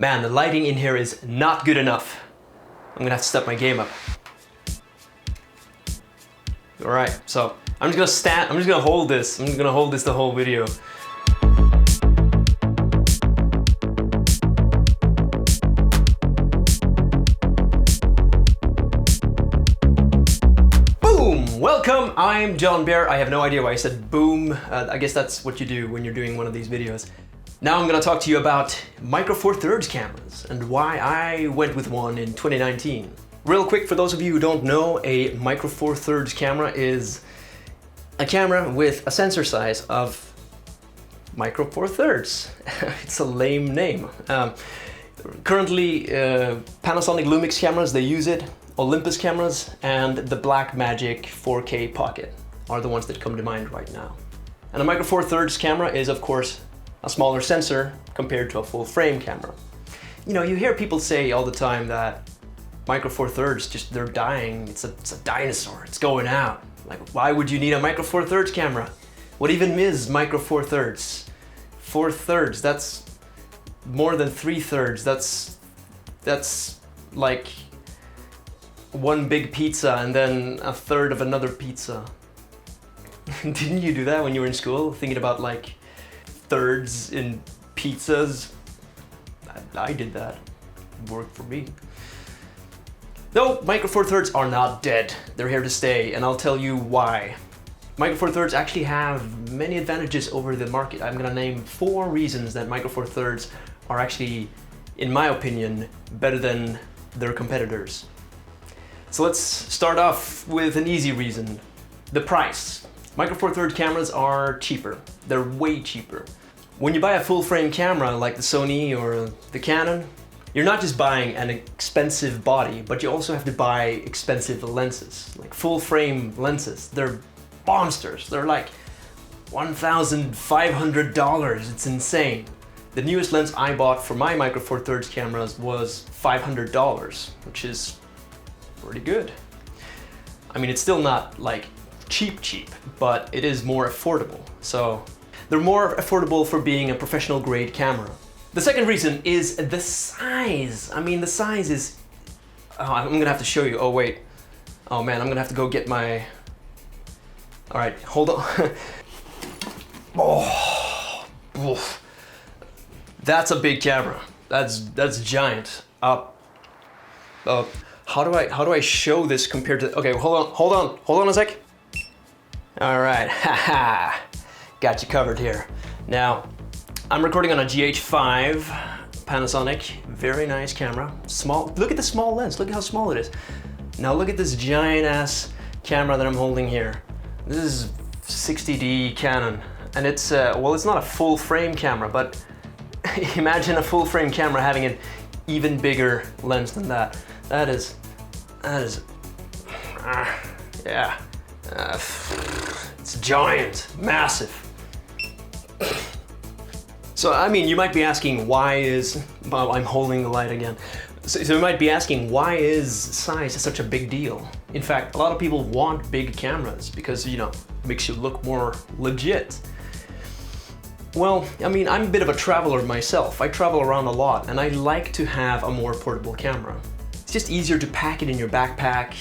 Man, the lighting in here is not good enough. I'm gonna have to step my game up. All right, so I'm just gonna hold this. I'm just gonna hold this the whole video. Boom! Welcome, I'm John Bear. I have no idea why I said boom. I guess that's what you do when you're doing one of these videos. Now I'm gonna talk to you about Micro Four Thirds cameras and why I went with one in 2019. Real quick, for those of you who don't know, a Micro Four Thirds camera is a camera with a sensor size of Micro Four Thirds. It's a lame name. Currently, Panasonic Lumix cameras, they use it. Olympus cameras and the Blackmagic 4K Pocket are the ones that come to mind right now. And a Micro Four Thirds camera is, of course, a smaller sensor compared to a full frame camera. You know, you hear people say all the time that Micro Four Thirds, they're dying. It's a dinosaur, it's going out. Like, why would you need a Micro Four Thirds camera? What even is Micro Four Thirds? 4/3, that's more than 3/3. That's like one big pizza and then a third of another pizza. Didn't you do that when you were in school? Thinking about like thirds in pizzas? I did that. It worked for me. No, Micro Four Thirds are not dead. They're here to stay, and I'll tell you why. Micro Four Thirds actually have many advantages over the market. I'm gonna name 4 reasons that Micro Four Thirds are actually, in my opinion, better than their competitors. So let's start off with an easy reason. The price. Micro Four Thirds cameras are cheaper. They're way cheaper. When you buy a full frame camera like the Sony or the Canon, you're not just buying an expensive body, but you also have to buy expensive lenses, like full frame lenses. They're monsters. They're like $1,500. It's insane. The newest lens I bought for my Micro Four Thirds cameras was $500, which is pretty good. I mean, it's still not like cheap, but it is more affordable. So they're more affordable for being a professional grade camera. The second reason is the size. I mean, the size is, I'm gonna have to show you. Oh wait, oh man, I'm gonna have to go get my, all right, hold on. Oh, oof. That's a big camera. That's giant. How do I show this compared to, okay, hold on a sec. All right, haha, got you covered here. Now, I'm recording on a GH5 Panasonic, very nice camera. Small, look at the small lens, look at how small it is. Now look at this giant ass camera that I'm holding here. This is 60D Canon, and it's, well, it's not a full frame camera, but imagine a full frame camera having an even bigger lens than that. That is, yeah. It's giant, massive. So, I mean, you might be asking well, I'm holding the light again. So you might be asking, why is size such a big deal? In fact, a lot of people want big cameras because, you know, it makes you look more legit. Well, I mean, I'm a bit of a traveler myself. I travel around a lot and I like to have a more portable camera. It's just easier to pack it in your backpack,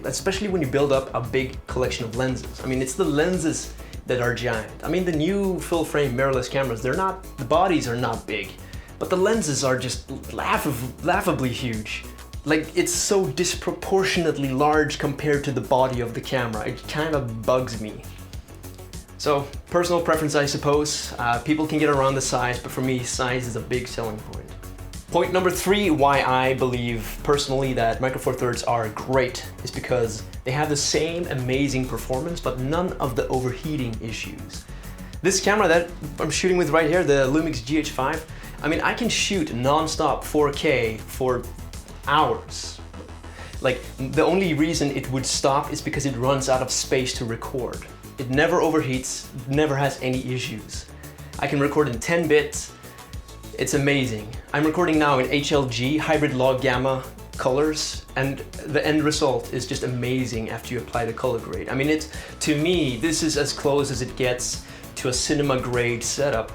especially when you build up a big collection of lenses. I mean, it's the lenses that are giant. I mean, the new full frame mirrorless cameras, the bodies are not big, but the lenses are just laughably huge. Like, it's so disproportionately large compared to the body of the camera. It kind of bugs me. So, personal preference, I suppose. People can get around the size, but for me, size is a big selling point. Point number 3, why I believe personally that Micro Four Thirds are great, is because they have the same amazing performance, but none of the overheating issues. This camera that I'm shooting with right here, the Lumix GH5, I mean, I can shoot non-stop 4K for hours. Like, the only reason it would stop is because it runs out of space to record. It never overheats, never has any issues. I can record in 10 bits. It's amazing. I'm recording now in HLG, hybrid log gamma colors, and the end result is just amazing after you apply the color grade. I mean, to me, this is as close as it gets to a cinema grade setup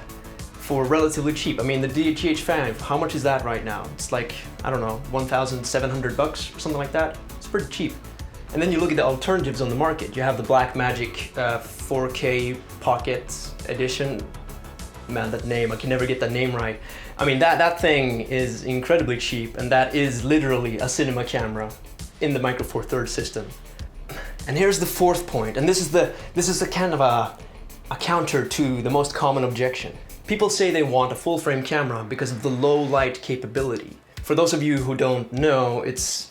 for relatively cheap. I mean, the DHH5, how much is that right now? It's like, I don't know, 1,700 bucks or something like that. It's pretty cheap. And then you look at the alternatives on the market. You have the Blackmagic 4K Pocket Edition. Man, that name, I can never get that name right. I mean, that thing is incredibly cheap, and that is literally a cinema camera in the Micro Four Thirds system. And here's the fourth point, and this is the kind of a counter to the most common objection. People say they want a full frame camera because of the low light capability. For those of you who don't know, it's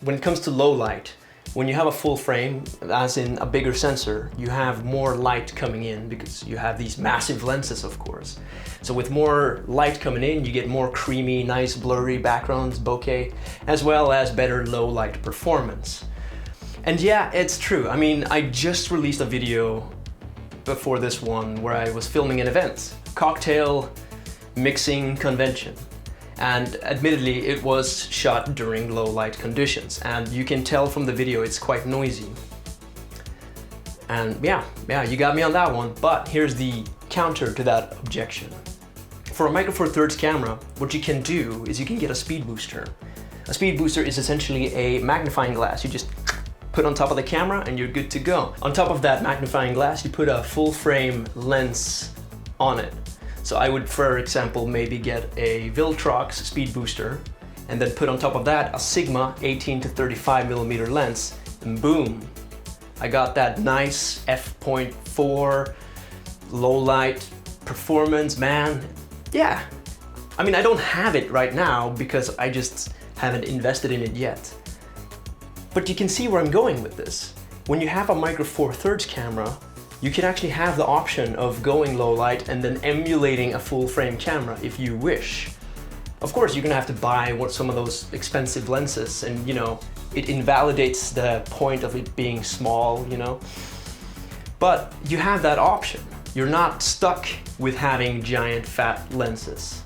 when it comes to low light, when you have a full frame, as in a bigger sensor, you have more light coming in because you have these massive lenses, of course. So with more light coming in, you get more creamy, nice blurry backgrounds, bokeh, as well as better low light performance. And yeah, it's true. I mean, I just released a video before this one where I was filming an event, cocktail mixing convention. And admittedly, it was shot during low light conditions, and you can tell from the video it's quite noisy. And yeah, you got me on that one, but here's the counter to that objection. For a Micro Four Thirds camera, what you can do is you can get a speed booster. A speed booster is essentially a magnifying glass. You just put on top of the camera and you're good to go. On top of that magnifying glass, you put a full frame lens on it. So I would, for example, maybe get a Viltrox speed booster and then put on top of that a Sigma 18 to 35mm lens, and boom, I got that nice f.4 low light performance, man. Yeah, I mean, I don't have it right now because I just haven't invested in it yet. But you can see where I'm going with this. When you have a Micro Four Thirds camera, you can actually have the option of going low light and then emulating a full frame camera if you wish. Of course, you're gonna have to buy some of those expensive lenses, and you know, it invalidates the point of it being small, you know. But you have that option. You're not stuck with having giant fat lenses.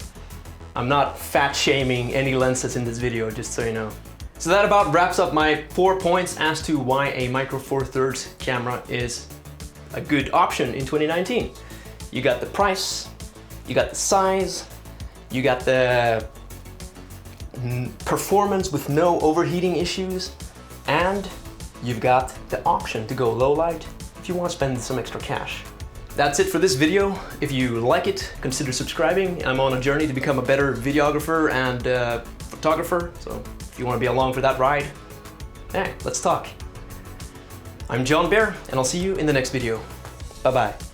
I'm not fat shaming any lenses in this video, just so you know. So that about wraps up my 4 points as to why a Micro Four Thirds camera is a good option in 2019. You got the price, you got the size, you got the performance with no overheating issues, and you've got the option to go low light if you want to spend some extra cash. That's it for this video. If you like it, consider subscribing. I'm on a journey to become a better videographer and photographer, so if you want to be along for that ride, hey, let's talk. I'm John Bear, and I'll see you in the next video. Bye-bye.